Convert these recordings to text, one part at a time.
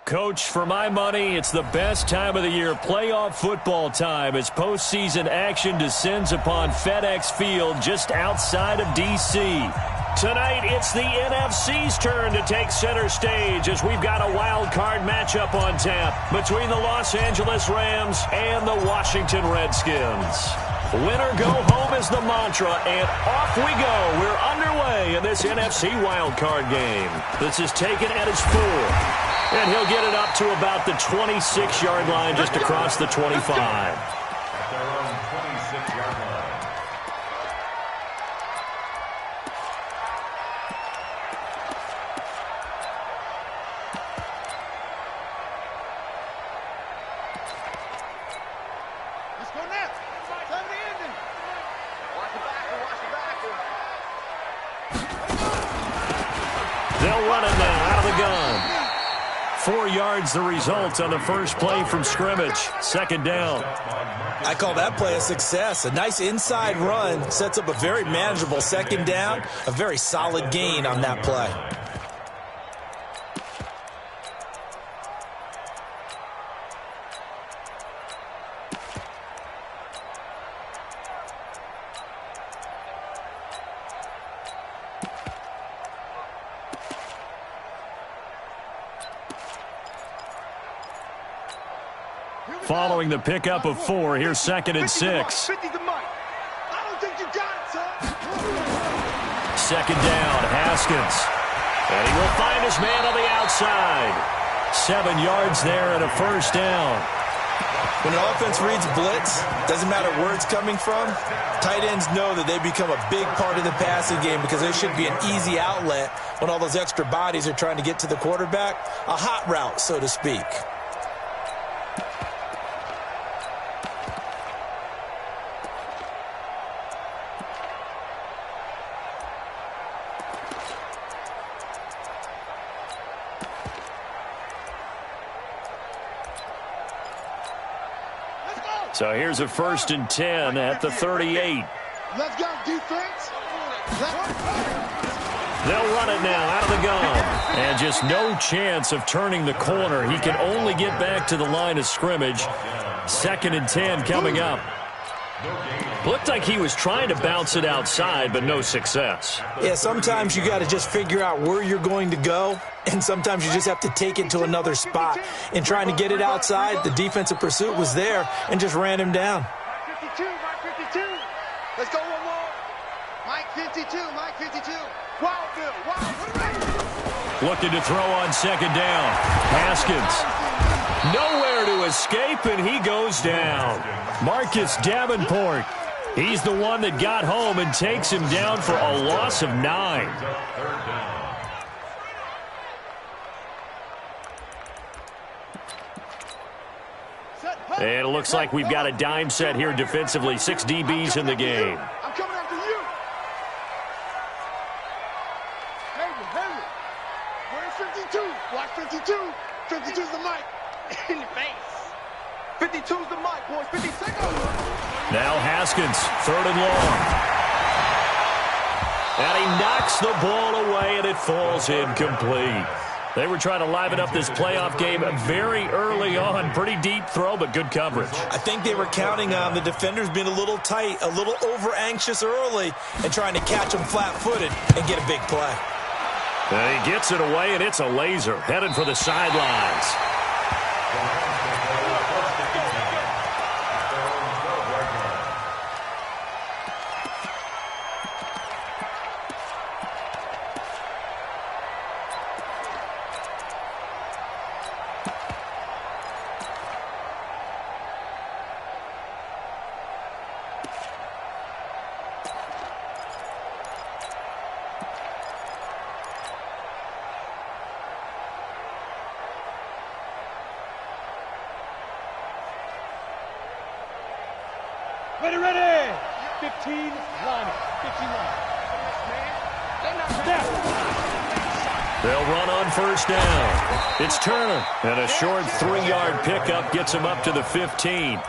Coach, for my money, it's the best time of the year, playoff football time, as postseason action descends upon FedEx Field just outside of D.C. Tonight, it's the NFC's turn to take center stage as we've got a wild card matchup on tap between the Los Angeles Rams and the Washington Redskins. Winner go home is the mantra, and off we go. We're underway in this NFC wildcard game. This is taken at his 4. And he'll get it up to about the 26-yard line, just across the 25. At their own 26-yard line. Let's go now. Time to end it. Watch the backer, watch the backer. They'll run it now out of the gun. 4 yards the result on the first play from scrimmage. Second down. I call that play a success. A nice inside run sets up a very manageable second down. A very solid gain on that play. Following the pickup of 4, here's 2nd and 6. 50 to Mike. I don't think you got it, son. Second down, Haskins. And he will find his man on the outside. 7 yards there and a first down. When an offense reads blitz, doesn't matter where it's coming from, tight ends know that they become a big part of the passing game because there should be an easy outlet when all those extra bodies are trying to get to the quarterback. A hot route, so to speak. So here's a 1st and 10 at the 38. Let's go, defense. They'll run it now out of the gun. And just no chance of turning the corner. He can only get back to the line of scrimmage. 2nd and 10 coming up. Looked like he was trying to bounce it outside, but no success. Yeah, sometimes you got to just figure out where you're going to go, and sometimes you just have to take it to another spot. In trying to get it outside, the defensive pursuit was there and just ran him down. Mike 52, Mike 52. Let's go one more. Mike 52, Mike 52. Wildville, Wild. Looking to throw on 2nd down. Haskins. Nowhere to escape, and he goes down. Marcus Davenport. He's the one that got home and takes him down for a loss of 9. And it looks like we've got a dime set here defensively. 6 DBs in the game. I'm coming after you. Hey, where's 52? Watch 52. 52's the mic. In the face. 52's the mic, boys. 50 seconds. Now Haskins, 3rd and long. And he knocks the ball away, and it falls incomplete. They were trying to liven up this playoff game very early on. Pretty deep throw, but good coverage. I think they were counting on the defenders being a little tight, a little over-anxious early, and trying to catch them flat-footed and get a big play. And he gets it away, and it's a laser headed for the sidelines. Ready. 15 line. 15 line. They'll run on 1st down. It's Turner. And a short 3-yard pickup gets him up to the 15.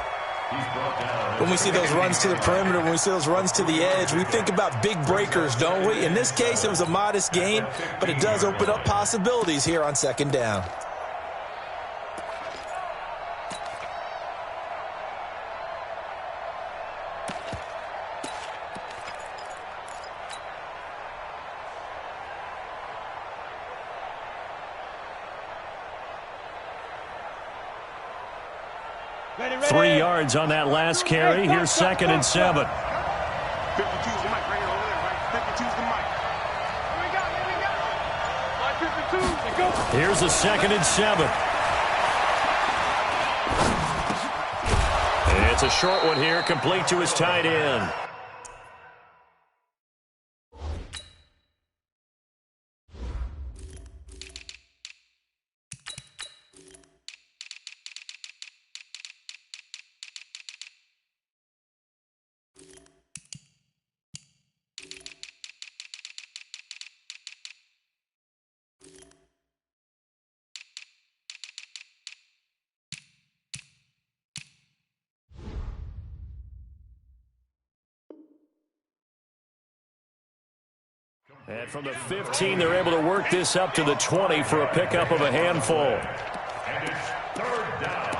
When we see those runs to the perimeter, when we see those runs to the edge, we think about big breakers, don't we? In this case, it was a modest gain, but it does open up possibilities here on 2nd down. Ready. 3 yards on that last carry. Here's 2nd and 7. 52's the mic right here over there, right? 52's the mic. Here we go. 52. Let's go. Here's a 2nd and 7. It's a short one here, complete to his tight end. And from the 15, they're able to work this up to the 20 for a pickup of a handful. And it's 3rd down.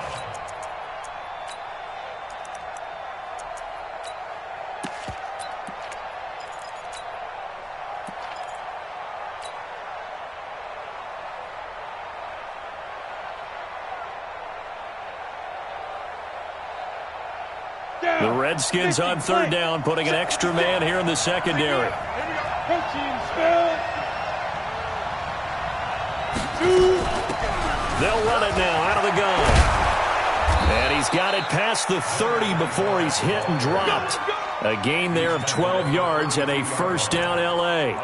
The Redskins on 3rd down, putting an extra man here in the secondary. They'll run it now out of the gun. And he's got it past the 30 before he's hit and dropped. A gain there of 12 yards and a 1st down L.A.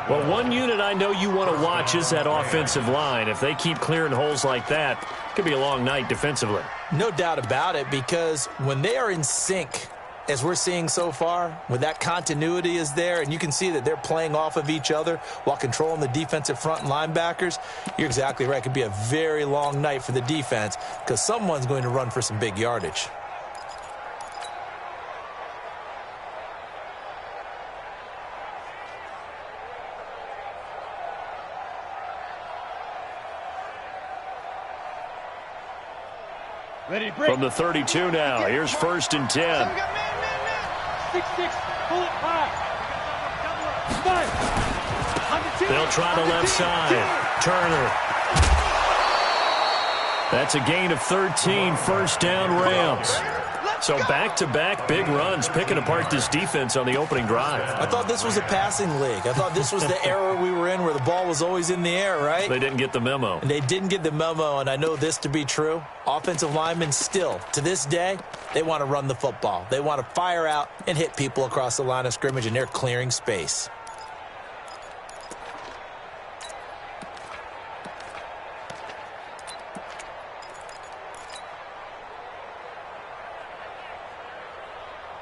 Well, one unit I know you want to watch is that offensive line. If they keep clearing holes like that, it could be a long night defensively. No doubt about it, because when they are in sync, as we're seeing so far, when that continuity is there and you can see that they're playing off of each other while controlling the defensive front and linebackers, you're exactly right. It could be a very long night for the defense because someone's going to run for some big yardage. Ready, break. From the 32 now, here's 1st and 10. 6-6, pull it high. 5. They'll try the left side. Turner. That's a gain of 13, 1st down Rams. So back-to-back big runs, picking apart this defense on the opening drive. I thought this was a passing league. I thought this was the era we were in where the ball was always in the air, right? They didn't get the memo. And they didn't get the memo, and I know this to be true. Offensive linemen still, to this day, they want to run the football. They want to fire out and hit people across the line of scrimmage, and they're clearing space.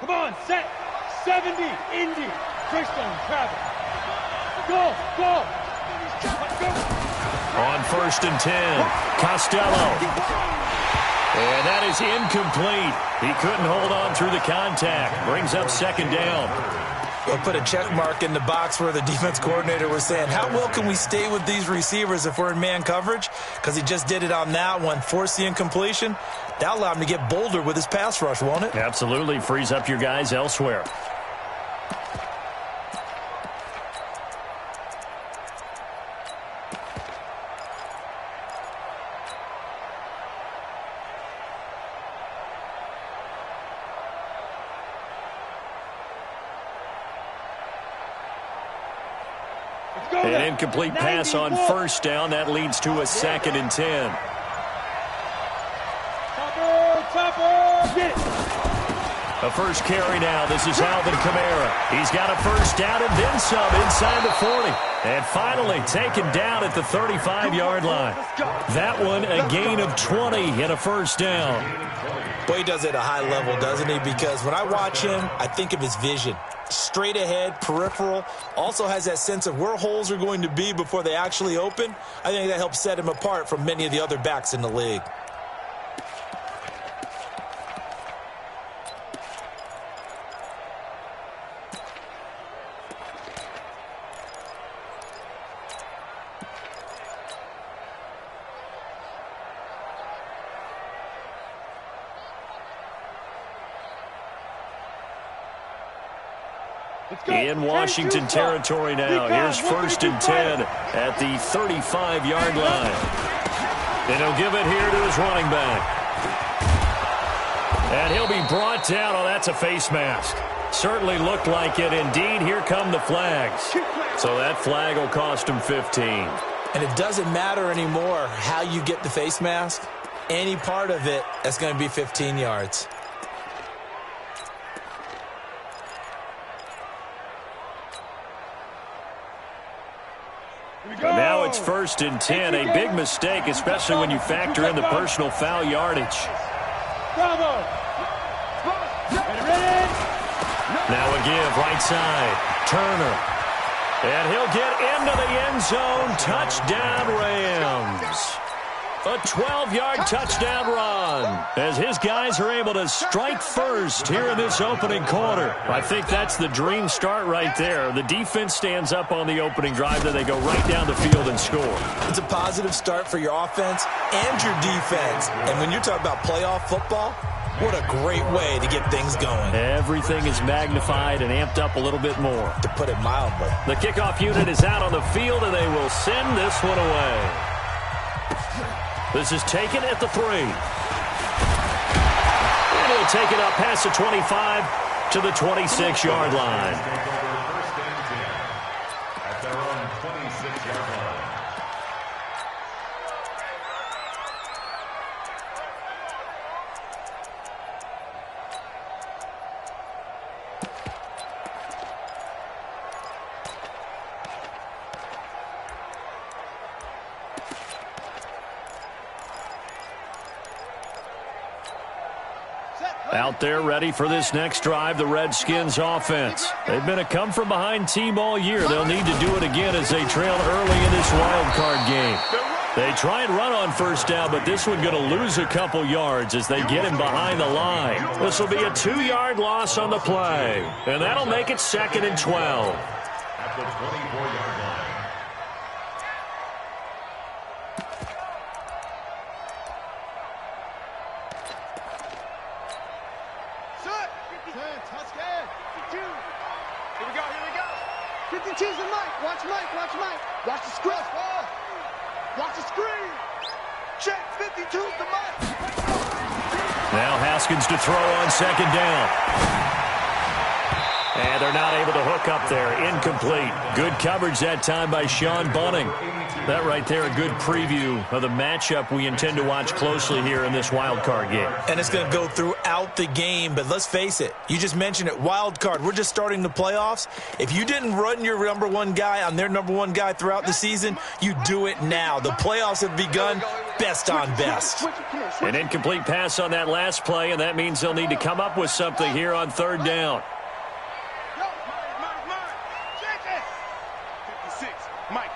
Come on, set. 70, Indy. Christian, travel. Go. On 1st and 10, Costello. And that is incomplete. He couldn't hold on through the contact. Brings up 2nd down. We'll put a check mark in the box where the defense coordinator was saying, how well can we stay with these receivers if we're in man coverage? Because he just did it on that one, forced the incompletion. That'll allow him to get bolder with his pass rush, won't it? Absolutely. Frees up your guys elsewhere. An incomplete pass on 1st down. That leads to a 2nd and 10. A first carry now. This is Alvin Kamara. He's got a 1st down and then some inside the 40. And finally taken down at the 35-yard line. That one a gain of 20 and a 1st down. Boy, he does it at a high level, doesn't he? Because when I watch him, I think of his vision. Straight ahead, peripheral, also has that sense of where holes are going to be before they actually open. I think that helps set him apart from many of the other backs in the league. In Washington territory now. Here's 1st and 10 at the 35-yard line. And he'll give it here to his running back. And he'll be brought down. Oh, that's a face mask. Certainly looked like it. Indeed, here come the flags. So that flag will cost him 15. And it doesn't matter anymore how you get the face mask. Any part of it, that's going to be 15 yards. Now it's 1st and 10. A big mistake, especially when you factor in the personal foul yardage. Bravo. Ready. Now a give, right side. Turner. And he'll get into the end zone. Touchdown, Rams. A 12-yard touchdown run as his guys are able to strike first here in this opening quarter. I think that's the dream start right there. The defense stands up on the opening drive, then they go right down the field and score. It's a positive start for your offense and your defense. And when you're talking about playoff football, what a great way to get things going. Everything is magnified and amped up a little bit more. To put it mildly. The kickoff unit is out on the field, and they will send this one away. This is taken at the 3. And he'll take it up past the 25 to the 26-yard line. First and 10 at their own 26-yard line. Out there ready for this next drive, the Redskins offense. They've been a come-from-behind team all year. They'll need to do it again as they trail early in this wild card game. They try and run on 1st down, but this one going to lose a couple yards as they get him behind the line. This will be a 2-yard loss on the play, and that'll make it 2nd and 12. At the 24-yard line. Touchdown. 52. Here we go. 52's the Mike. Watch Mike. Watch the screen. Watch the screen. Check. 52's the Mike. Now Haskins to throw on 2nd down. And they're not able to hook up there. Incomplete. Good coverage that time by Sean Bunning. That right there, a good preview of the matchup we intend to watch closely here in this wild card game. And it's going to go throughout the game, but let's face it. You just mentioned it, wild card. We're just starting the playoffs. If you didn't run your number 1 guy on their number 1 guy throughout the season, you do it now. The playoffs have begun. Best on best. An incomplete pass on that last play, and that means they'll need to come up with something here on 3rd down.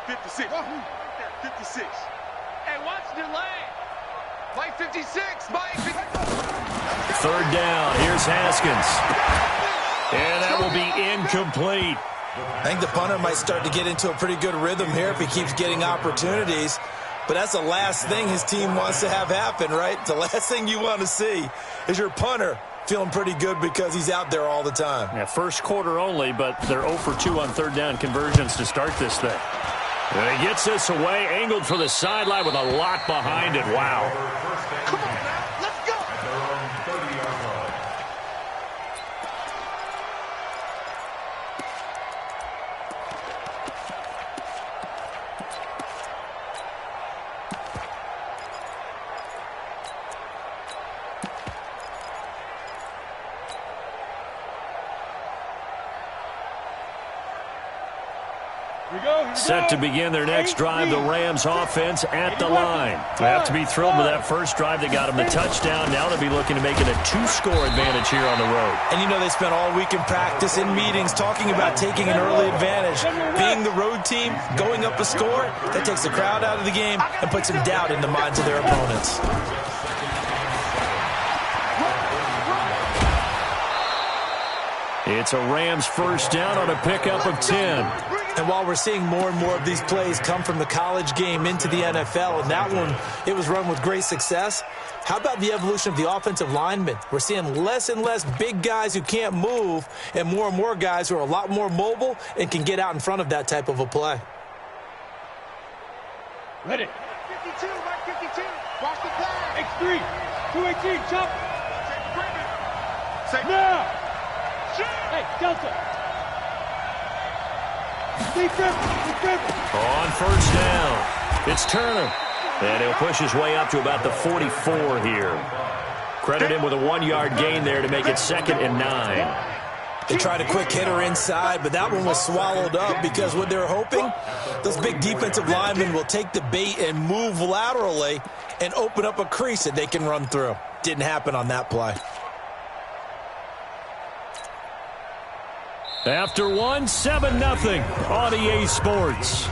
56. 56. Hey, watch the lane. Mike 56. Mike 56. 3rd down. Here's Haskins. And that will be incomplete. I think the punter might start to get into a pretty good rhythm here if he keeps getting opportunities. But that's the last thing his team wants to have happen, right? The last thing you want to see is your punter feeling pretty good because he's out there all the time. Yeah, 1st quarter only, but they're 0 for 2 on 3rd down conversions to start this thing. And he gets this away, angled for the sideline with a lot behind it. Wow. Come on now, let's go. At their own 30-yard line. Set to begin their next drive, the Rams offense at the line. They have to be thrilled with that first drive. They got them the touchdown. Now they'll be looking to make it a 2-score advantage here on the road. And you know they spent all week in practice, in meetings, talking about taking an early advantage. Being the road team, going up a score, that takes the crowd out of the game and puts some doubt in the minds of their opponents. It's a Rams 1st down on a pickup of 10. And while we're seeing more and more of these plays come from the college game into the NFL, and that one, it was run with great success, how about the evolution of the offensive linemen? We're seeing less and less big guys who can't move and more guys who are a lot more mobile and can get out in front of that type of a play. Ready. 52, Mike 52. Watch the play. X3. 218. Jump. Say Now. Hey, Delta. On first down, it's Turner. And he'll push his way up to about the 44 here. Credit him with a 1-yard gain there to make it 2nd and 9. They tried a quick hitter inside, but that one was swallowed up because what they're hoping, those big defensive linemen will take the bait and move laterally and open up a crease that they can run through. Didn't happen on that play. After 1, 7-0 on EA Sports.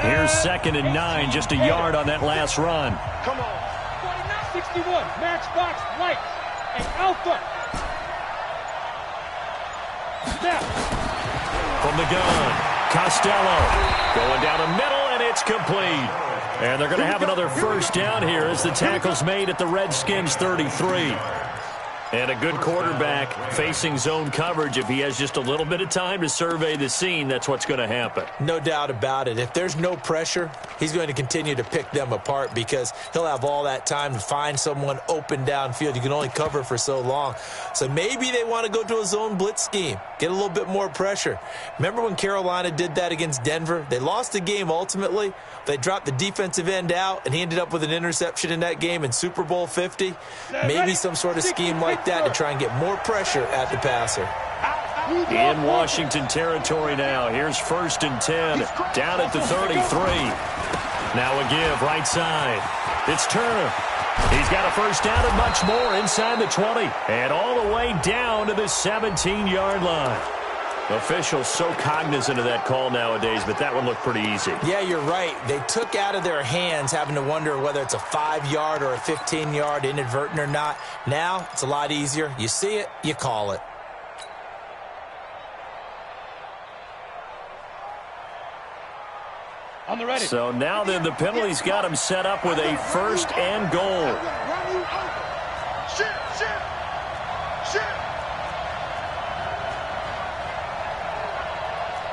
Here's 2nd and 9, just a yard on that last run. Come on. 61, Matchbox, Light, and Alpha. Snap. From the gun, Costello going down the middle, and it's complete. And they're going to have another first down here as the tackle's made at the Redskins 33. And a good quarterback facing zone coverage. If he has just a little bit of time to survey the scene, that's what's going to happen. No doubt about it. If there's no pressure, he's going to continue to pick them apart because he'll have all that time to find someone open downfield. You can only cover for so long. So maybe they want to go to a zone blitz scheme, get a little bit more pressure. Remember when Carolina did that against Denver? They lost the game ultimately. They dropped the defensive end out, and he ended up with an interception in that game in Super Bowl 50. Maybe some sort of scheme like that to try and get more pressure at the passer. In Washington territory now. Here's 1st and 10, down at the 33. Now a give, right side. It's Turner. He's got a first down and much more inside the 20. And all the way down to the 17-yard line. Officials so cognizant of that call nowadays, but that one looked pretty easy. Yeah, you're right. They took out of their hands having to wonder whether it's a 5-yard or a 15-yard, inadvertent or not. Now, it's a lot easier. You see it, you call it. On the ready. So now then the penalty's got him set up with a 1st and goal.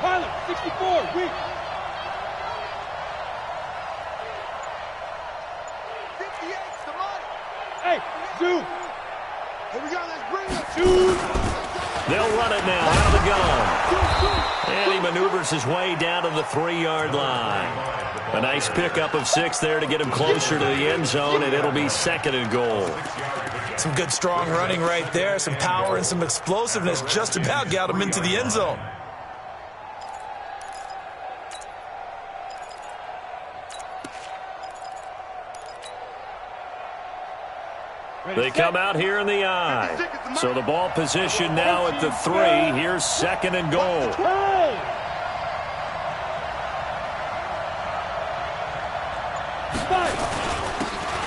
Pilot, 64, weak. 58's the money. Hey, zoom. Here we go, let's bring it. Zoom. They'll run it now out of the gun. And he maneuvers his way down to the 3-yard line. A nice pickup of 6 there to get him closer to the end zone, and it'll be 2nd and goal. Some good, strong running right there. Some power and some explosiveness just about got him into the end zone. They come out here in the I. So the ball position now at the 3. Here's 2nd and goal.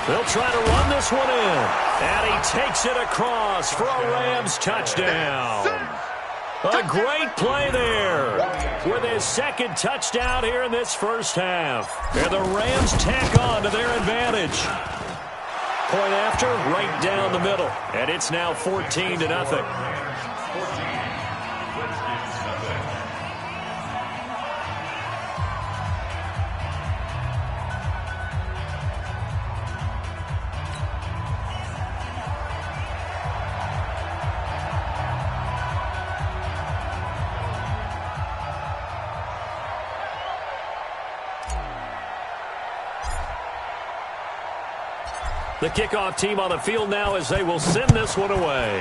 They'll try to run this one in. And he takes it across for a Rams touchdown. A great play there with his 2nd touchdown here in this first half. And the Rams tack on to their advantage. Point after, right down the middle. And it's now 14-0. The kickoff team on the field now as they will send this one away.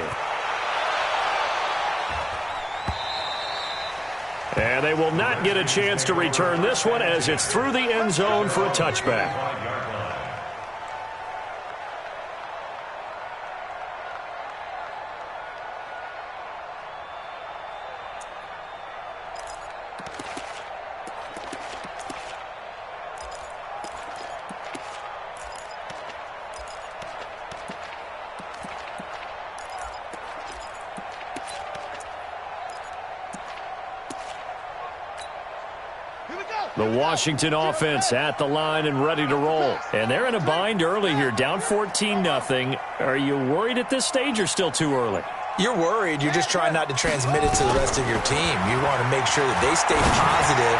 And they will not get a chance to return this one as it's through the end zone for a touchback. The Washington offense at the line and ready to roll. And they're in a bind early here, down 14-0. Are you worried at this stage or still too early? You're worried. You're just trying not to transmit it to the rest of your team. You want to make sure that they stay positive.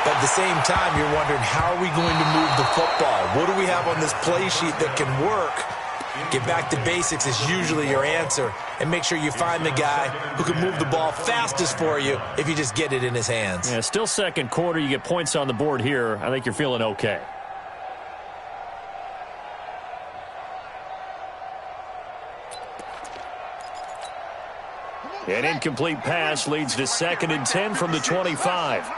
But at the same time, you're wondering, how are we going to move the football? What do we have on this play sheet that can work? Get back to basics is usually your answer. And make sure you find the guy who can move the ball fastest for you if you just get it in his hands. Yeah, still second quarter. You get points on the board here. I think you're feeling okay. An incomplete pass leads to 2nd and 10 from the 25.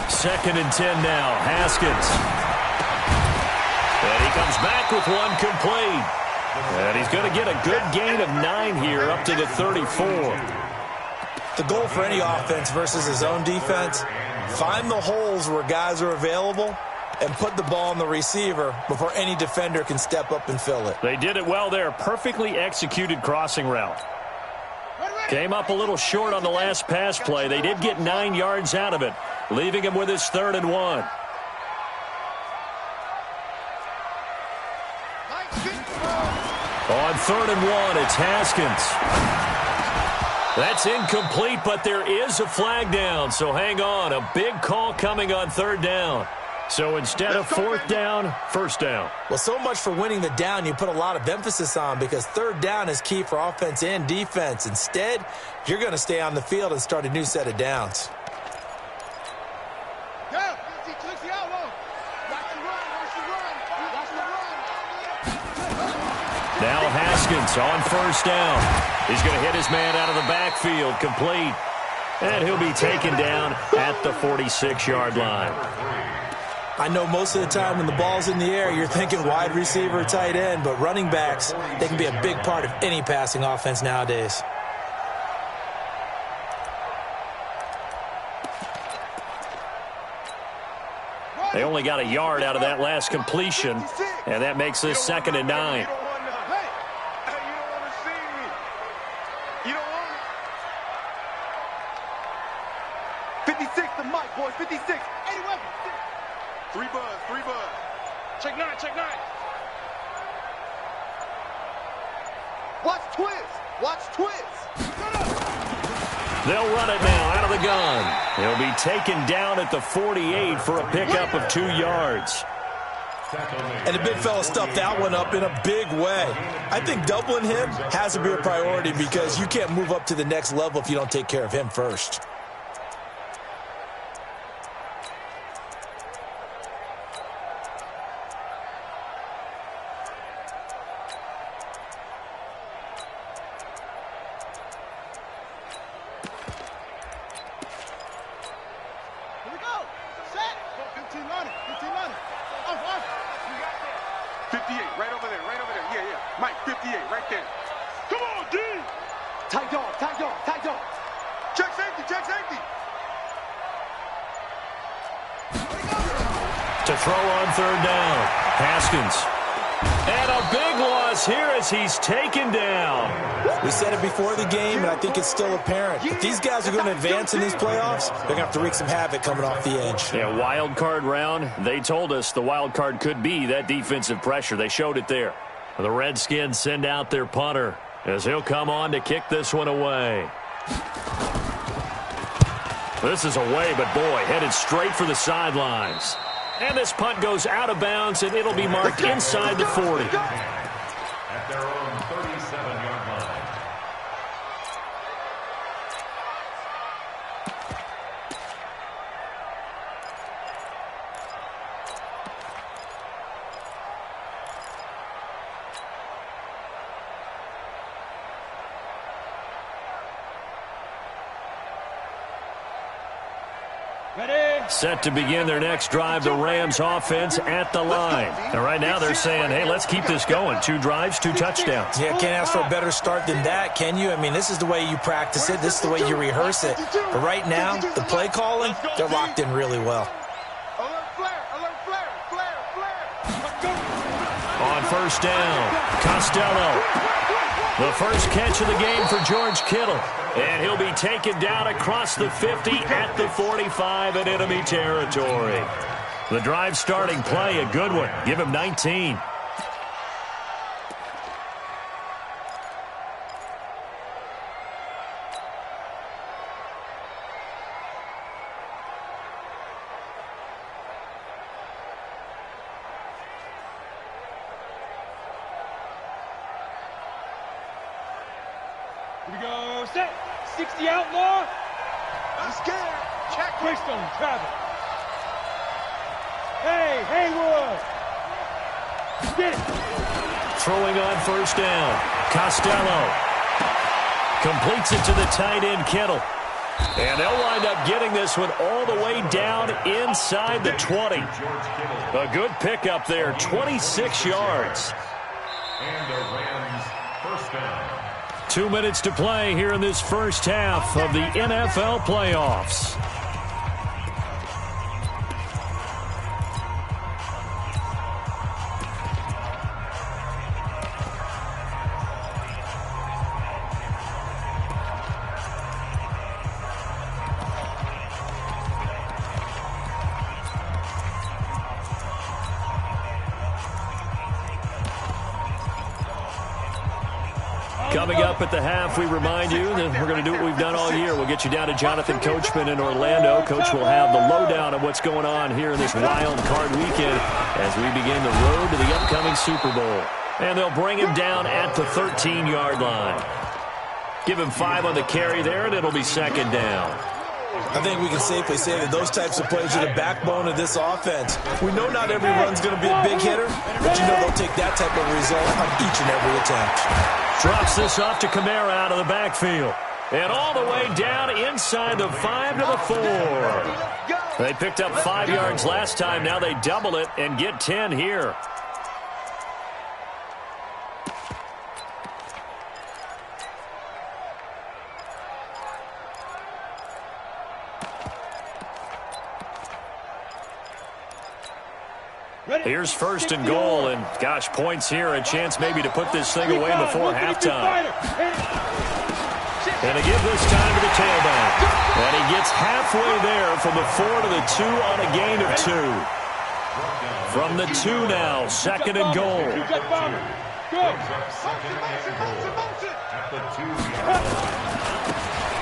Second and 10 now. Haskins. And he comes back with one complete. And he's going to get a good gain of 9 here up to the 34. The goal for any offense versus his own defense, find the holes where guys are available and put the ball on the receiver before any defender can step up and fill it. They did it well there. Perfectly executed crossing route. Came up a little short on the last pass play. They did get 9 yards out of it, leaving him with his 3rd and 1. On 3rd and 1, it's Haskins. That's incomplete, but there is a flag down, so hang on. A big call coming on 3rd down. So instead of 4th down, 1st down. Well, so much for winning the down you put a lot of emphasis on, because 3rd down is key for offense and defense. Instead, you're going to stay on the field and start a new set of downs. Now Haskins on 1st down. He's going to hit his man out of the backfield, complete. And he'll be taken down at the 46-yard line. I know most of the time when the ball's in the air, you're thinking wide receiver, tight end, but running backs, they can be a big part of any passing offense nowadays. They only got a yard out of that last completion, and that makes this 2nd and 9. Check nine. Watch twist. They'll run it now out of the gun. He'll be taken down at the 48 for a pickup of 2 yards. And the big fella stuffed that one up in a big way. I think doubling him has to be a priority, because you can't move up to the next level if you don't take care of him first. To throw on 3rd down, Haskins. And a big loss here as he's taken down. We said it before the game, and I think it's still apparent. If these guys are going to advance in these playoffs, they're going to have to wreak some havoc coming off the edge. Yeah, wild card round. They told us the wild card could be that defensive pressure. They showed it there. The Redskins send out their punter as he'll come on to kick this one away. This is away, but boy, headed straight for the sidelines. And this punt goes out of bounds, and it'll be marked inside the 40. At their own 37-yard line. Ready? Set to begin their next drive, the Rams offense at the line. And right now they're saying, hey, let's keep this going. 2 drives, 2 touchdowns. Yeah, can't ask for a better start than that, can you? I mean, this is the way you practice it. This is the way you rehearse it. But right now, the play calling, they're locked in really well. On first down, Costello. The first catch of the game for George Kittle. And he'll be taken down across the 50 at the 45 in enemy territory. The drive starting play, a good one. Give him 19. Here we go. Set. 60 outlaw. I'm scared. Check. Greystone, travel. Hey, Haywood. Get it. Throwing on first down. Costello completes it to the tight end, Kittle. And they'll wind up getting this one all the way down inside the 20. A good pickup there, 26 yards. And the Rams first down. 2 minutes to play here in this first half of the NFL playoffs. Coming up at the half, we remind you that we're going to do what we've done all year. We'll get you down to Jonathan Coachman in Orlando. Coach will have the lowdown of what's going on here in this wild card weekend as we begin the road to the upcoming Super Bowl. And they'll bring him down at the 13-yard line. Give him 5 on the carry there, and it'll be second down. I think we can safely say that those types of plays are the backbone of this offense. We know not every run's going to be a big hitter, but you know they'll take that type of result on each and every attempt. Drops this off to Kamara out of the backfield. And all the way down inside the 5 to the 4. They picked up 5 yards last time. Now they double it and get 10 here. Here's first and goal, and gosh, points here, a chance maybe to put this thing away before halftime. And again this time to the tailback. And he gets halfway there from the 4 to the 2 on a gain of 2. From the 2 now, second and goal.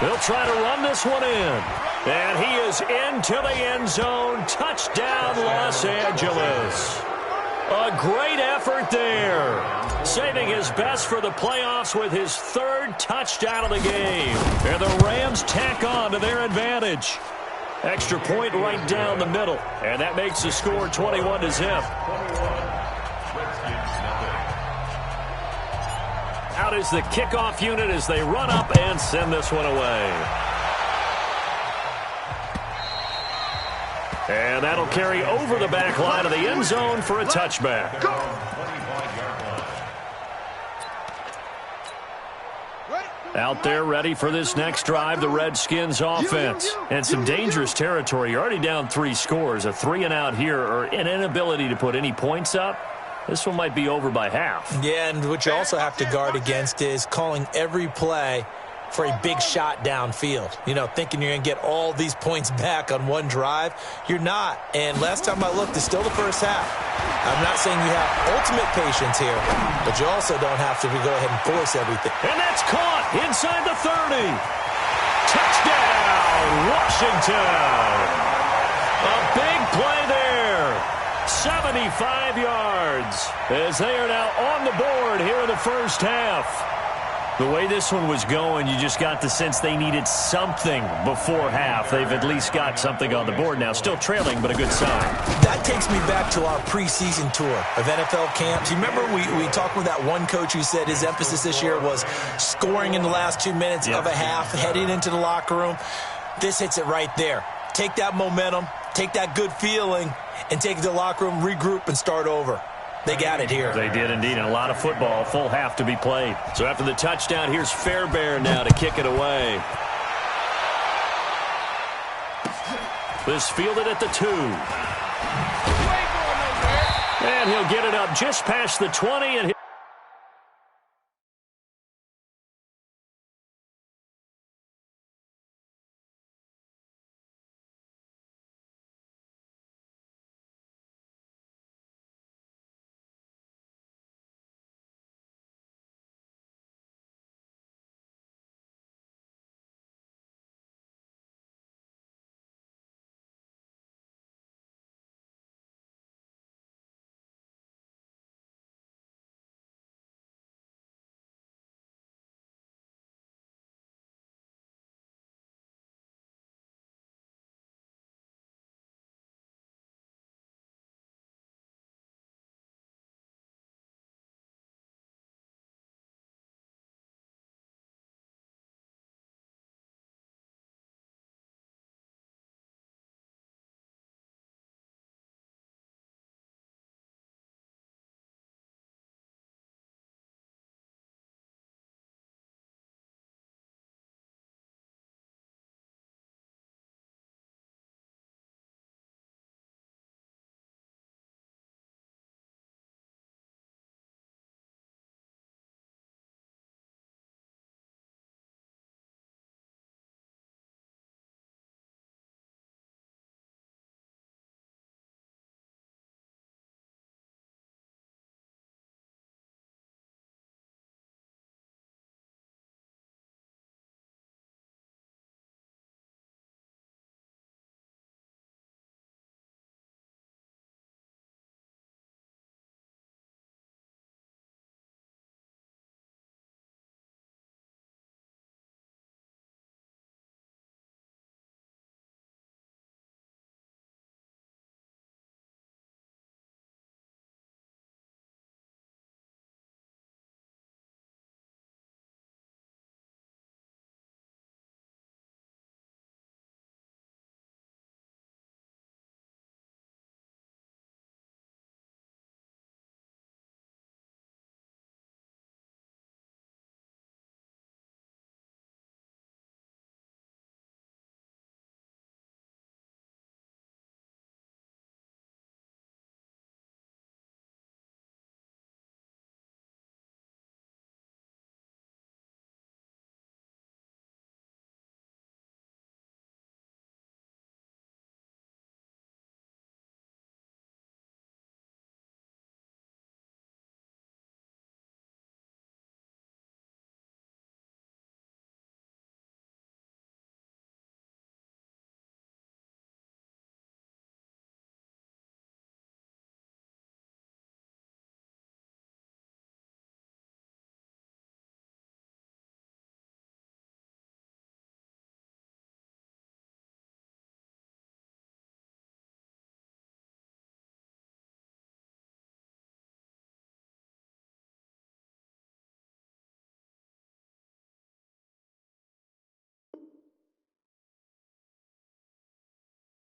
They'll try to run this one in. And he is into the end zone. Touchdown, Los Angeles. A great effort there. Saving his best for the playoffs with his 3rd touchdown of the game. And the Rams tack on to their advantage. Extra point right down the middle. And that makes the score 21-0. Out is the kickoff unit as they run up and send this one away. And that'll carry over the back line of the end zone for a touchback. Out there ready for this next drive, the Redskins offense. And some dangerous territory. You're already down 3 scores. A 3-and-out here or an inability to put any points up. This one might be over by half. Yeah, and what you also have to guard against is calling every play for a big shot downfield. You know, thinking you're going to get all these points back on one drive. You're not. And last time I looked, it's still the first half. I'm not saying you have ultimate patience here, but you also don't have to go ahead and force everything. And that's caught inside the 30. Touchdown, Washington. A big play there. 75 yards as they are now on the board here in the first half. The way this one was going, you just got the sense they needed something before half. They've at least got something on the board now. Still trailing, but a good sign. That takes me back to our preseason tour of NFL camps. You remember we talked with that one coach who said his emphasis this year was scoring in the last 2 minutes of a half, heading into the locker room. This hits it right there. take that momentum, take that good feeling, and take it to the locker room, regroup, and start over. They got it here. They did indeed, and a lot of football, full half to be played. So after the touchdown, here's Fairbairn now to kick it away. This fielded at the 2. And he'll get it up just past the 20, and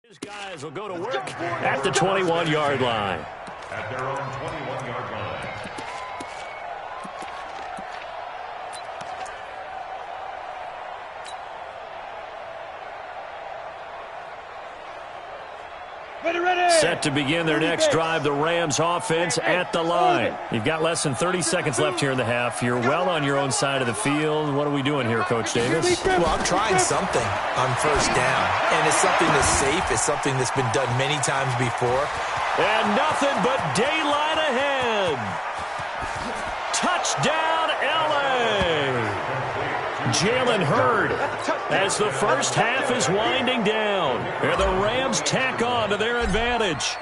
his guys will go to work at the 21-yard line. At their own 21-yard line. Set to begin their next drive, the Rams offense at the line. You've got less than 30 seconds left here in the half. You're well on your own side of the field. What are we doing here, Coach Davis? Well, I'm trying something on first down, and it's something that's safe. It's something that's been done many times before. And nothing but daylight ahead. Touchdown, L.A. Jalen Hurd as the first half is winding down. And the Rams tack on to their advantage.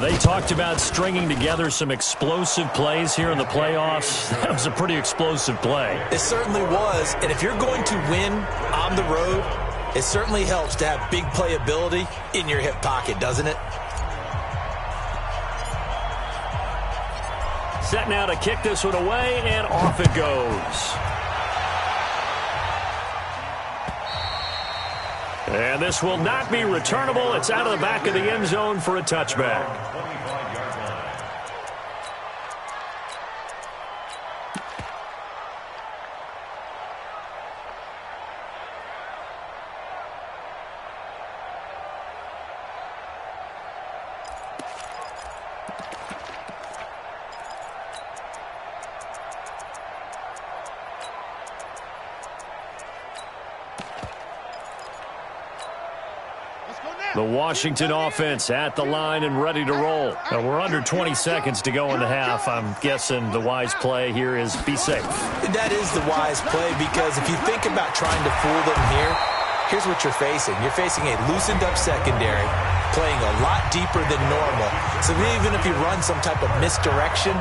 They talked about stringing together some explosive plays here in the playoffs. That was a pretty explosive play. It certainly was. And if you're going to win on the road, it certainly helps to have big playability in your hip pocket, doesn't it? Set now to kick this one away, and off it goes. And this will not be returnable. It's out of the back of the end zone for a touchback. The Washington offense at the line and ready to roll. Now we're under 20 seconds to go in the half. I'm guessing the wise play here is be safe. That is the wise play, because if you think about trying to fool them here, here's what you're facing. You're facing a loosened up secondary, playing a lot deeper than normal. So even if you run some type of misdirection,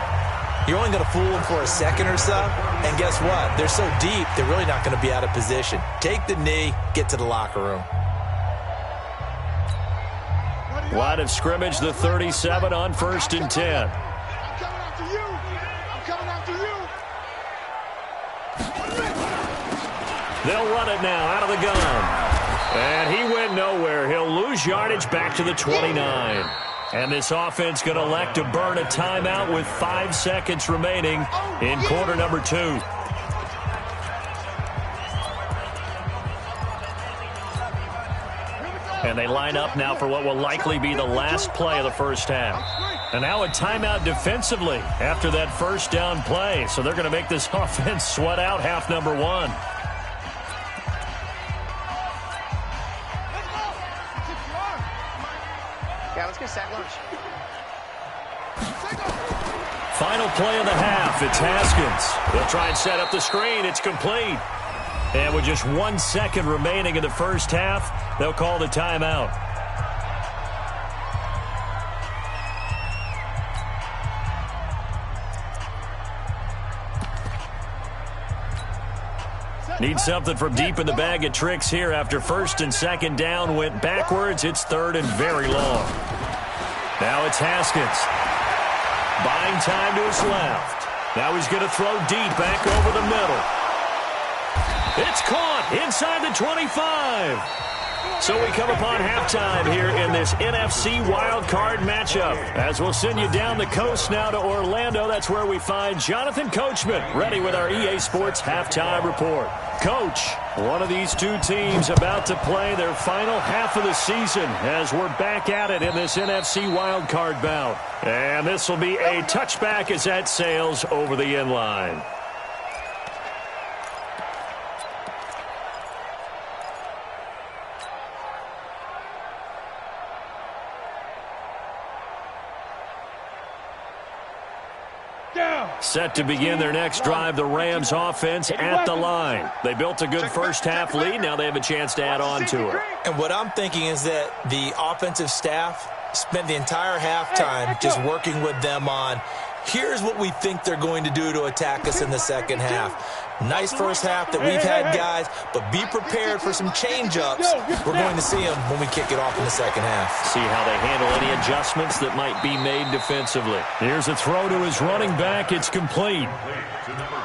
you're only going to fool them for a second or so. And guess what? They're so deep, they're really not going to be out of position. Take the knee, get to the locker room. Line of scrimmage, the 37 on 1st and 10. I'm coming after you. I'm coming after you. They'll run it now out of the gun. And he went nowhere. He'll lose yardage back to the 29. And this offense going to elect to burn a timeout with 5 seconds remaining in quarter number 2. And they line up now for what will likely be the last play of the first half. And now a timeout defensively after that first down play. So they're going to make this offense sweat out half number 1. Yeah, let's get sack lunch. Final play of the half. It's Haskins. They'll try and set up the screen. It's complete. And with just 1 second remaining in the first half, they'll call the timeout. Need something from deep in the bag of tricks here after 1st and 2nd down went backwards. It's 3rd and very long. Now it's Haskins. Buying time to his left. Now he's going to throw deep back over the middle. It's caught inside the 25. So we come upon halftime here in this NFC Wild Card matchup. As we'll send you down the coast now to Orlando. That's where we find Jonathan Coachman ready with our EA Sports Halftime Report. Coach, one of these two teams about to play their final half of the season as we're back at it in this NFC Wild Card bout. And this will be a touchback as that sails over the end line. Set to begin their next drive, the Rams offense at the line. They built a good first half lead. Now they have a chance to add on to it. And what I'm thinking is that the offensive staff spent the entire halftime just working with them on, here's what we think they're going to do to attack us in the second half. Nice first half that we've had, guys, but be prepared for some change-ups. We're going to see them when we kick it off in the second half. See how they handle any adjustments that might be made defensively. Here's a throw to his running back. It's complete.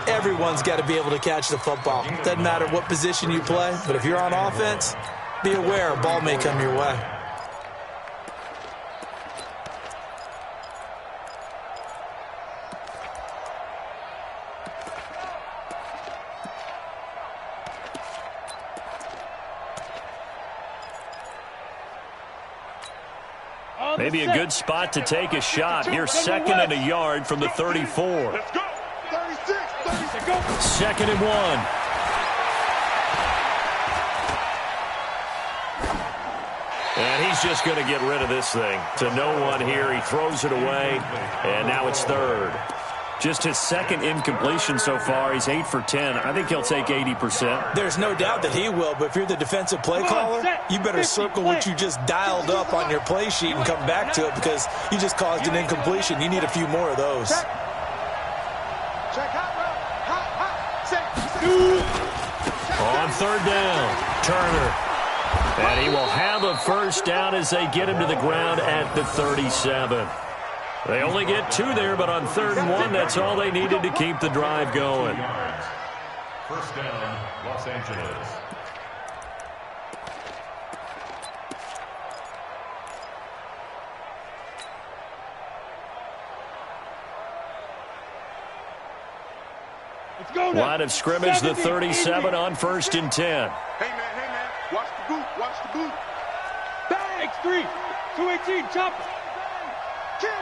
Everyone's got to be able to catch the football. Doesn't matter what position you play, but if you're on offense, be aware a ball may come your way. Maybe a good spot to take a shot. Here, 2nd and a yard from the 34. Let's go. 36, 36, go. 2nd and 1. And he's just going to get rid of this thing. To no one here. He throws it away. And now it's 3rd. Just his 2nd incompletion so far. He's 8 for 10. I think he'll take 80%. There's no doubt that he will, but if you're the defensive play caller, you better circle what you just dialed up on your play sheet and come back to it, because you just caused an incompletion. You need a few more of those. Check hot, On 3rd down, Turner. And he will have a first down as they get him to the ground at the 37. They only get 2 there, but on 3rd and 1, that's all they needed to keep the drive going. First down, Los Angeles. Line of scrimmage, the 37 on 1st and 10. Hey, man, watch the boot, watch the boot. Bang! X3, 218, chopper. Kill.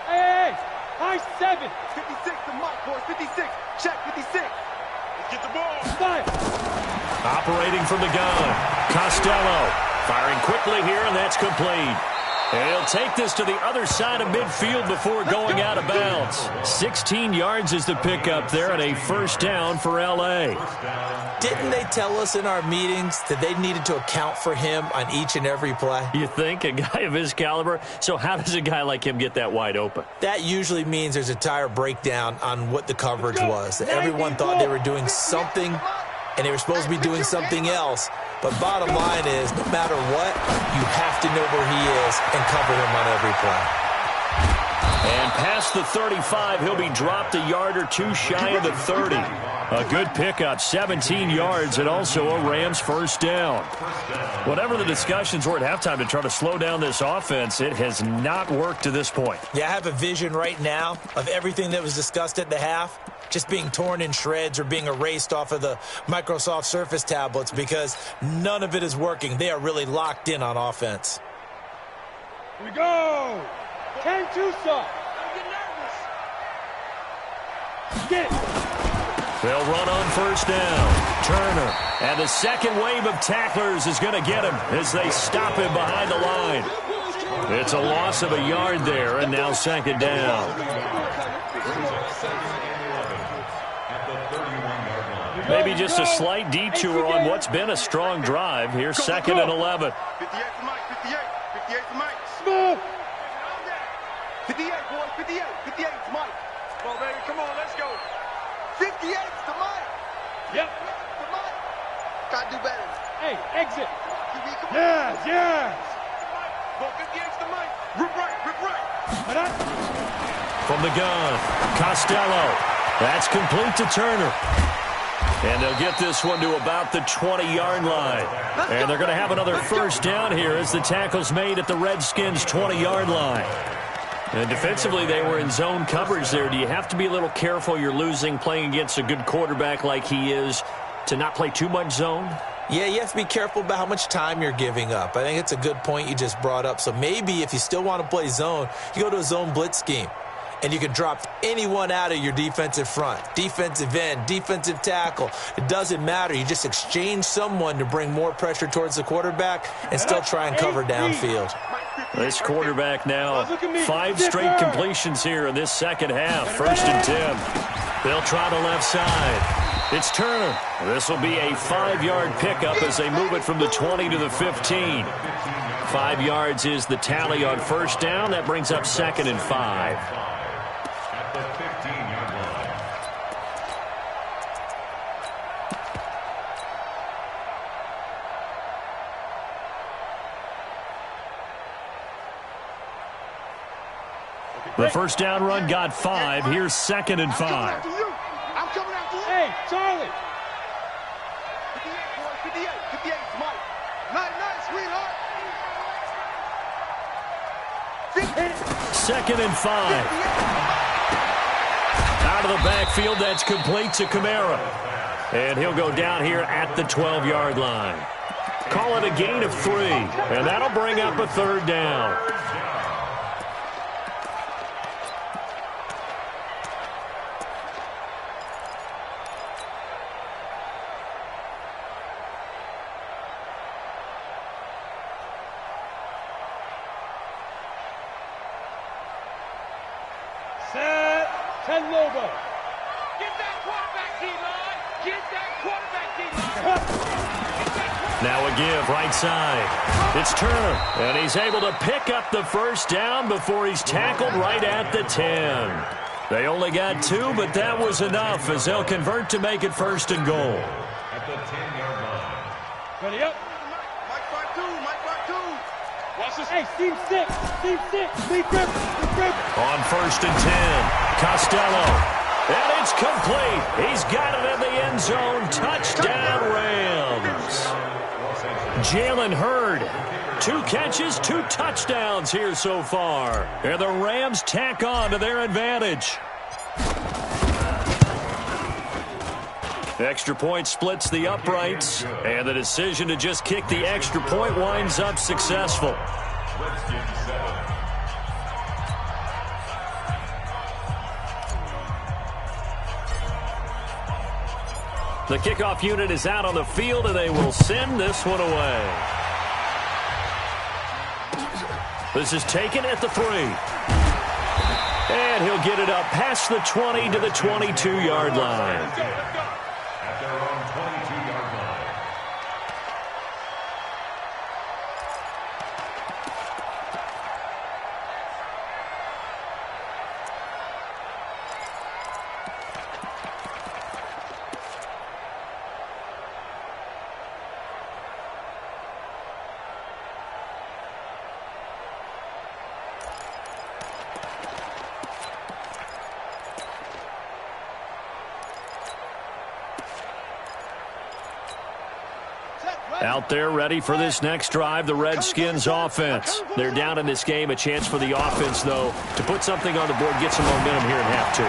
Hey, high 7. 56 to Mike, boys, 56. Check 56. Let's get the ball. Fire. Operating from the gun, Costello. Firing quickly here, and that's complete. And he'll take this to the other side of midfield before going out of bounds. 16 yards is the pickup there, and a first down for L.A. Didn't they tell us in our meetings that they needed to account for him on each and every play? You think? A guy of his caliber? So how does a guy like him get that wide open? That usually means there's a tire breakdown on what the coverage was. That everyone thought they were doing something, and they were supposed to be doing something else. But bottom line is, no matter what, you have to know where he is and cover him on every play. And past the 35, he'll be dropped a yard or two shy of the 30. A good pickup, 17 yards, and also a Rams first down. Whatever the discussions were at halftime to try to slow down this offense, it has not worked to this point. Yeah, I have a vision right now of everything that was discussed at the half just being torn in shreds or being erased off of the Microsoft Surface tablets because none of it is working. They are really locked in on offense. Here we go. 10 Tucson. Get it. They'll run on first down. Turner. And the second wave of tacklers is going to get him as they stop him behind the line. It's a loss of a yard there, and now second down. Maybe just a slight detour on what's been a strong drive. Here's 2nd and 11. 58 to Mike, 58 to Mike. Smooth. 58, boys, 58 to Mike. Come on, baby, come on, let's go. 58 to Mike. Yep. To Mike. Gotta do better. Hey, exit. QB, come on. Yes. Ball 58 to Mike. Rip right. From the gun, Costello. That's complete to Turner. And they'll get this one to about the 20-yard line. And they're going to have another first down here as the tackle's made at the Redskins' 20-yard line. And defensively, they were in zone coverage there. Do you have to be a little careful you're losing playing against a good quarterback like he is to not play too much zone? Yeah, you have to be careful about how much time you're giving up. I think it's a good point you just brought up. So maybe if you still want to play zone, you go to a zone blitz scheme. And you can drop anyone out of your defensive front, defensive end, defensive tackle. It doesn't matter. You just exchange someone to bring more pressure towards the quarterback and still try and cover downfield. This quarterback now 5 straight completions here in this second half. 1st and 10. They'll try the left side. It's Turner. This will be a 5-yard pickup as they move it from the 20 to the 15. 5 yards is the tally on first down. That brings up 2nd and 5. The first down run got 5. Here's 2nd and 5. I'm coming after you. Hey, Charlie. 58, boys, 58 to Mike. Night, sweetheart. 2nd and 5. Out of the backfield, that's complete to Kamara. And he'll go down here at the 12-yard line. Call it a gain of 3, and that'll bring up a 3rd down. Set. 10 Lobo. Get that quarterback, D-line. Get that quarterback, D-line. Now a give, right side. It's Turner, and he's able to pick up the first down before he's tackled right at the 10. They only got 2, but that was enough as they'll convert to make it 1st and goal. At the 10-yard line. Ready up. Mike 5-2. Watch this. Hey, seam 6. Lee Griffin. On 1st and 10, Costello. And it's complete. He's got it in the end zone. Touchdown, Rams. Jalen Hurd, 2 catches, 2 touchdowns here so far. And the Rams tack on to their advantage. Extra point splits the uprights, and the decision to just kick the extra point winds up successful. Redskins 7. The kickoff unit is out on the field, and they will send this one away. This is taken at the 3. And he'll get it up past the 20 to the 22-yard line. At their own 22-yard line. Out there ready for this next drive, the Redskins offense. They're down in this game. A chance for the offense, though, to put something on the board, get some momentum here in half 2.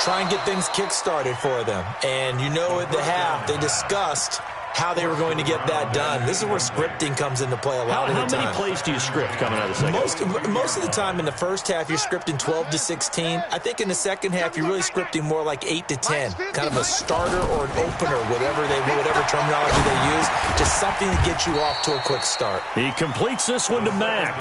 Try and get things kick-started for them. And you know at the half, they discussed how they were going to get that done. This is where scripting comes into play a lot of the time. How many plays do you script coming out of the second? Most of the time in the first half, you're scripting 12 to 16. I think in the second half, you're really scripting more like 8 to 10. Kind of a starter or an opener, whatever terminology they use. Just something to get you off to a quick start. He completes this one to Mack.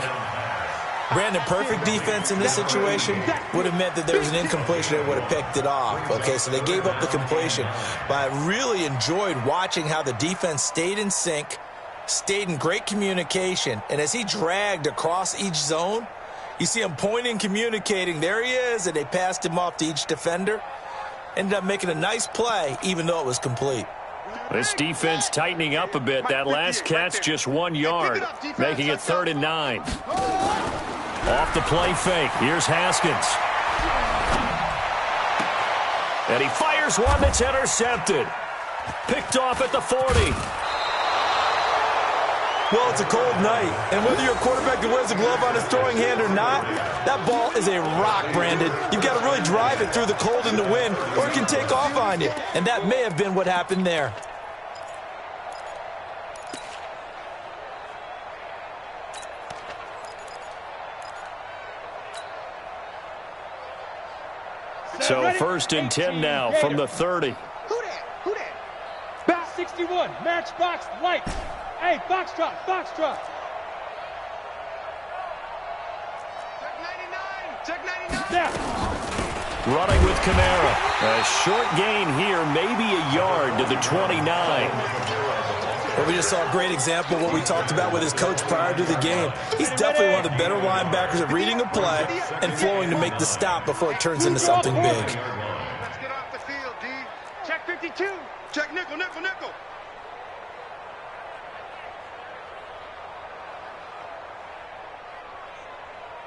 Brandon, perfect defense in this situation would have meant that there was an incompletion that would have picked it off. Okay, so they gave up the completion. But I really enjoyed watching how the defense stayed in sync, stayed in great communication, and as he dragged across each zone, you see him pointing, communicating. There he is, and they passed him off to each defender. Ended up making a nice play, even though it was complete. This defense tightening up a bit. That last catch just 1 yard, making it 3rd and 9. Off the play fake. Here's Haskins. And he fires one that's intercepted. Picked off at the 40. Well, it's a cold night, and whether you're a quarterback that wears a glove on his throwing hand or not, that ball is a rock, Brandon. You've got to really drive it through the cold and the wind, or it can take off on you. And that may have been what happened there. So 1st and 10 now from the 30. Who that? Who that? Back 61, matchbox light. Hey, foxtrot, foxtrot. Check 99. Snap. Running with Kamara. A short gain here, maybe a yard to the 29. Well, we just saw a great example of what we talked about with his coach prior to the game. He's definitely one of the better linebackers at reading a play and flowing to make the stop before it turns into something big. Let's get off the field, D. Check 52. Check nickel, nickel, nickel.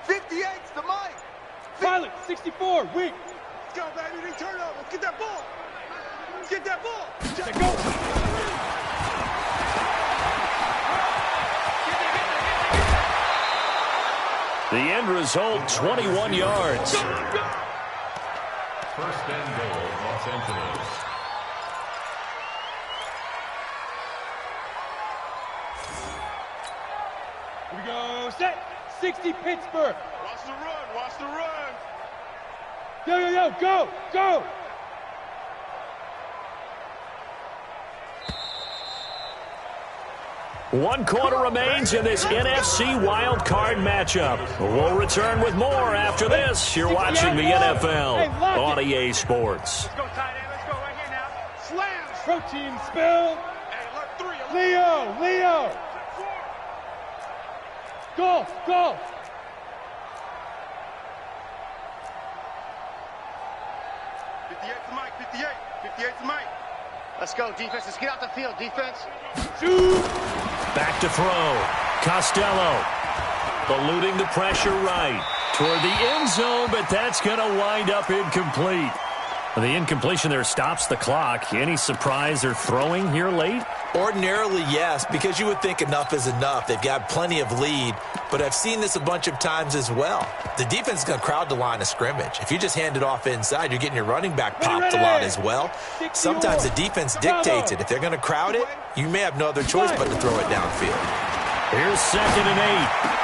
58's the mic. Pilot, 64, weak. Let's go, baby. Return over. Let's get that ball. Let's get that ball. Check go. The end result, 21 yards. 1st and goal, Los Angeles. Here we go, set. 60, Pittsburgh. Watch the run. Watch the run. Yo, yo, yo, go, go. One quarter remains in this NFC wild card matchup. We'll return with more after this. You're watching the NFL on EA Sports. Let's go, tight end. Let's go right here now. Slams. Protein spill. Hey, look, 3. Leo, Leo. 4. Golf, golf. '58's the mic. 58's the mic. Let's go, defense. Let's get out the field, defense. Shoot. Back to throw. Costello eluding the pressure right toward the end zone, but that's going to wind up incomplete. The incompletion there stops the clock. Any surprise they're throwing here late? Ordinarily, yes, because you would think enough is enough. They've got plenty of lead, but I've seen this a bunch of times as well. The defense is going to crowd the line of scrimmage. If you just hand it off inside, you're getting your running back popped a lot as well. Sometimes the defense dictates it. If they're going to crowd it, you may have no other choice but to throw it downfield. Here's 2nd and 8.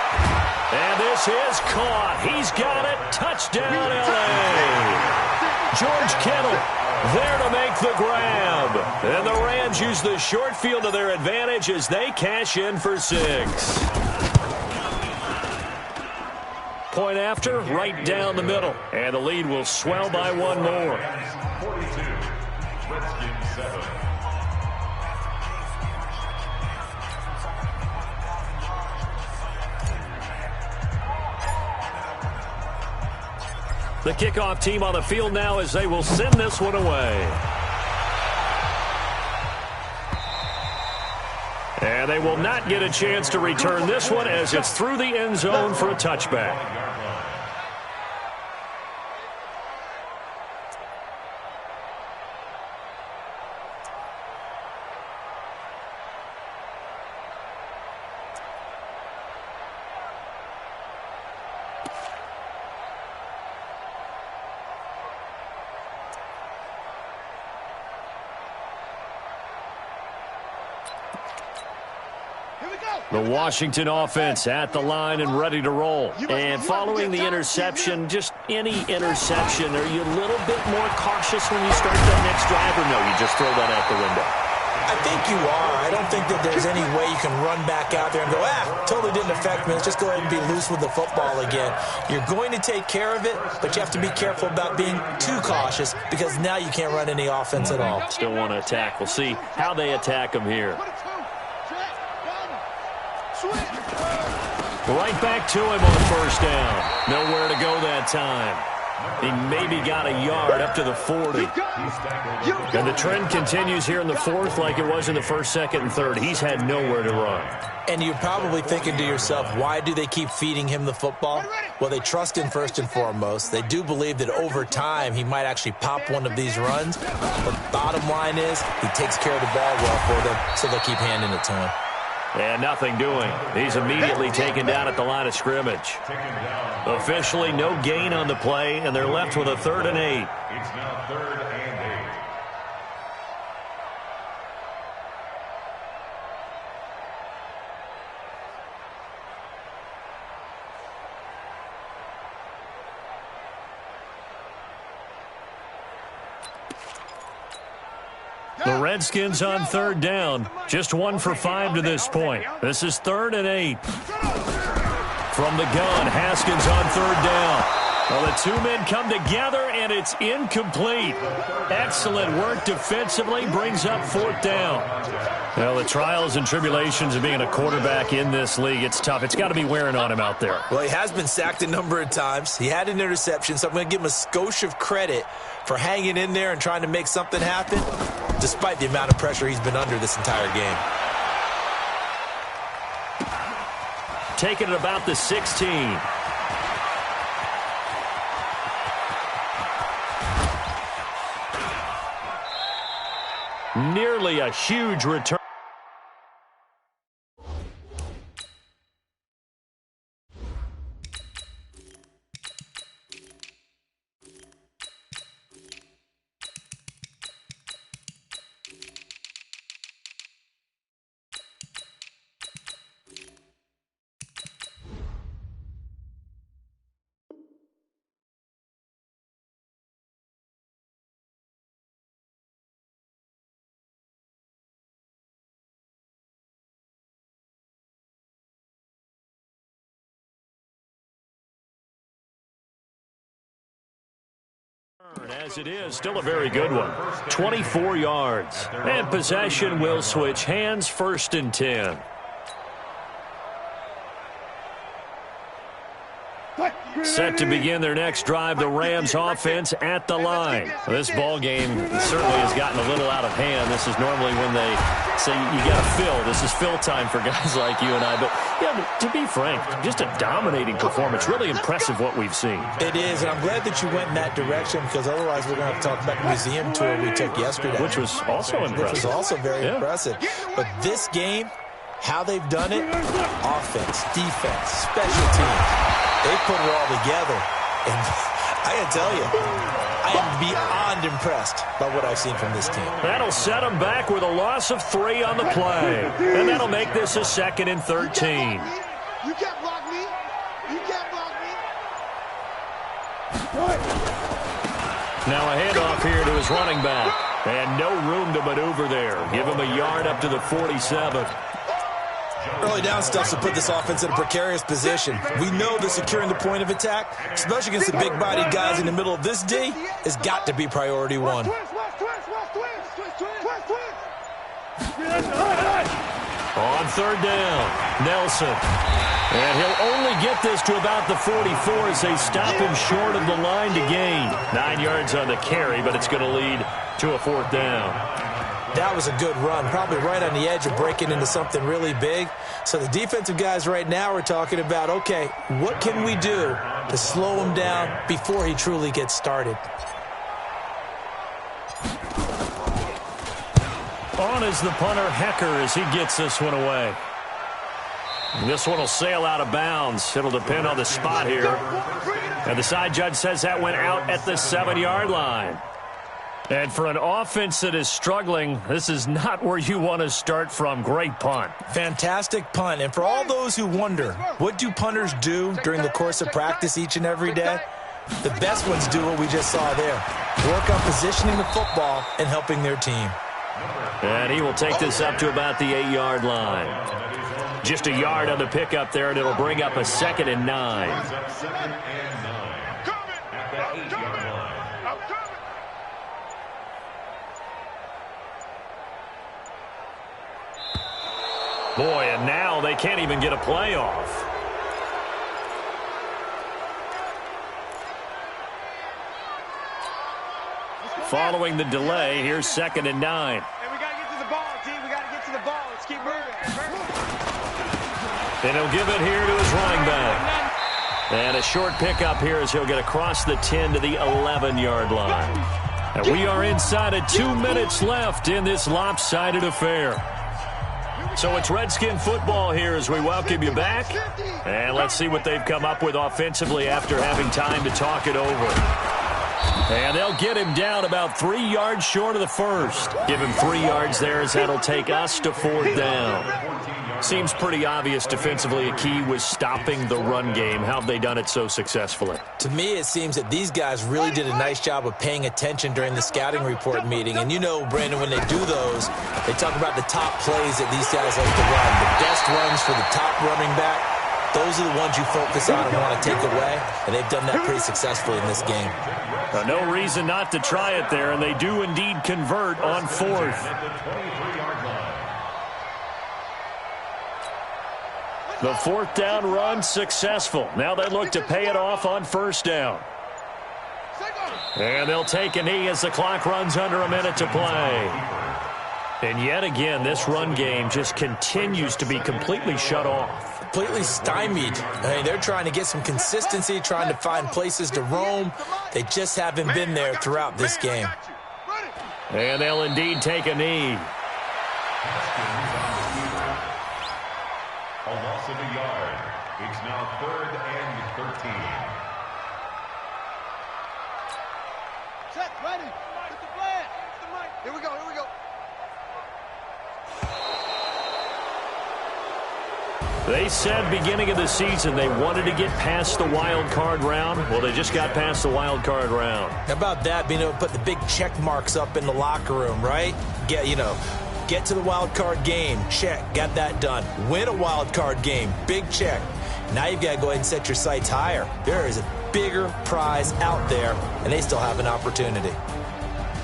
And this is caught. He's got it. Touchdown, L.A. George Kittle there to make the grab. And the Rams use the short field to their advantage as they cash in for 6. Point after, right down the middle. And the lead will swell by 1 more. 42, Redskins 7. The kickoff team on the field now as they will send this one away. And they will not get a chance to return this one as it's through the end zone for a touchback. The Washington offense at the line and ready to roll. And following the interception, just any interception, are you a little bit more cautious when you start that next drive, or no, you just throw that out the window? I think you are. I don't think that there's any way you can run back out there and go, totally didn't affect me. Let's just go ahead and be loose with the football again. You're going to take care of it, but you have to be careful about being too cautious because now you can't run any offense at all. Still want to attack. We'll see how they attack them here. Right back to him on 1st down. Nowhere to go that time. He maybe got a yard up to the 40. And the trend continues here in the 4th like it was in the 1st, 2nd, and 3rd. He's had nowhere to run. And you're probably thinking to yourself, why do they keep feeding him the football? Well, they trust him first and foremost. They do believe that over time he might actually pop one of these runs. But bottom line is he takes care of the ball well for them, so they'll keep handing it to him. And nothing doing. He's immediately taken down at the line of scrimmage. Officially no gain on the play, and they're left with a 3rd and 8. It's now 3rd and 8. The Redskins on 3rd down. Just 1 for 5 to this point. This is 3rd and 8. From the gun, Haskins on 3rd down. Well, the 2 men come together, and it's incomplete. Excellent work defensively, brings up 4th down. Well, the trials and tribulations of being a quarterback in this league, it's tough. It's got to be wearing on him out there. Well, he has been sacked a number of times. He had an interception, so I'm going to give him a skosh of credit for hanging in there and trying to make something happen, despite the amount of pressure he's been under this entire game. Taking it about the 16. Nearly a huge return. As it is, still a very good one. 24 yards. And possession will switch hands, 1st and 10. Set to begin their next drive, the Rams offense at the line. This ball game certainly has gotten a little out of hand. This is normally when they say you got to fill. This is fill time for guys like you and I. But Yeah, to be frank, just a dominating performance. Really impressive what we've seen. It is, and I'm glad that you went in that direction because otherwise we're going to have to talk about the museum tour we took yesterday. Which was also impressive. Which was also very impressive. But this game, how they've done it, offense, defense, special teams, they put it all together. And I got to tell you, I am beyond impressed by what I've seen from this team. That'll set them back with a loss of 3 on the play. And that'll make this a 2nd and 13. You can't block me. You can't block me. Now a handoff here to his running back. And no room to maneuver there. Give him a yard up to the 47. Early down stuff to put this offense in a precarious position. We know that securing the point of attack, especially against the big-bodied guys in the middle of this D, has got to be priority one. On 3rd down, Nelson. And he'll only get this to about the 44 as they stop him short of the line to gain. 9 yards on the carry, but it's going to lead to a 4th down. That was a good run, probably right on the edge of breaking into something really big. So the defensive guys right now are talking about, okay, what can we do to slow him down before he truly gets started? On is the punter, Hecker, as he gets this one away. This one will sail out of bounds. It'll depend on the spot here. And the side judge says that went out at the 7-yard line. And for an offense that is struggling, this is not where you want to start from. Great punt. Fantastic punt. And for all those who wonder, what do punters do during the course of practice each and every day? The best ones do what we just saw there. Work on positioning the football and helping their team. And he will take this up to about the 8-yard line. Just a yard on the pickup there, and it'll bring up a 2nd and 9. Boy, and now they can't even get a play off. Following the delay, here's 2nd and 9. And we got to get to the ball, team. We got to get to the ball. Let's keep moving. And he'll give it here to his running back. And a short pickup here as he'll get across the 10 to the 11-yard line. And we are inside of 2 minutes left in this lopsided affair. So it's Redskin football here as we welcome you back. And let's see what they've come up with offensively after having time to talk it over. And they'll get him down about 3 yards short of the first. Give him 3 yards there as that'll take us to 4th down. Seems pretty obvious defensively a key was stopping the run game. How have they done it so successfully? To me, it seems that these guys really did a nice job of paying attention during the scouting report meeting. And you know, Brandon, when they do those, they talk about the top plays that these guys like to run. The best runs for the top running back, those are the ones you focus on and want to take away. And they've done that pretty successfully in this game. No reason not to try it there, and they do indeed convert on 4th. The 4th down run successful. Now they look to pay it off on 1st down. And they'll take a knee as the clock runs under a minute to play. And yet again, this run game just continues to be completely shut off. Completely stymied. I mean, they're trying to get some consistency, trying to find places to roam. They just haven't been there throughout this game. And they'll indeed take a knee. A loss of a yard. It's now 3rd and 13. Set, ready. Get the flag. Here we go, here we go. They said beginning of the season they wanted to get past the wild card round. Well, they just got past the wild card round. How about that, being able to put the big check marks up in the locker room, right? Get to the wild card game, check, got that done. Win a wild card game, big check. Now you've got to go ahead and set your sights higher. There is a bigger prize out there, and they still have an opportunity.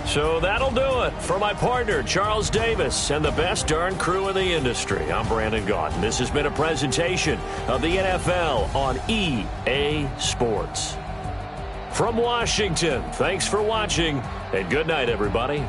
So that'll do it for my partner, Charles Davis, and the best darn crew in the industry. I'm Brandon Gaudin. This has been a presentation of the NFL on EA Sports. From Washington, thanks for watching, and good night, everybody.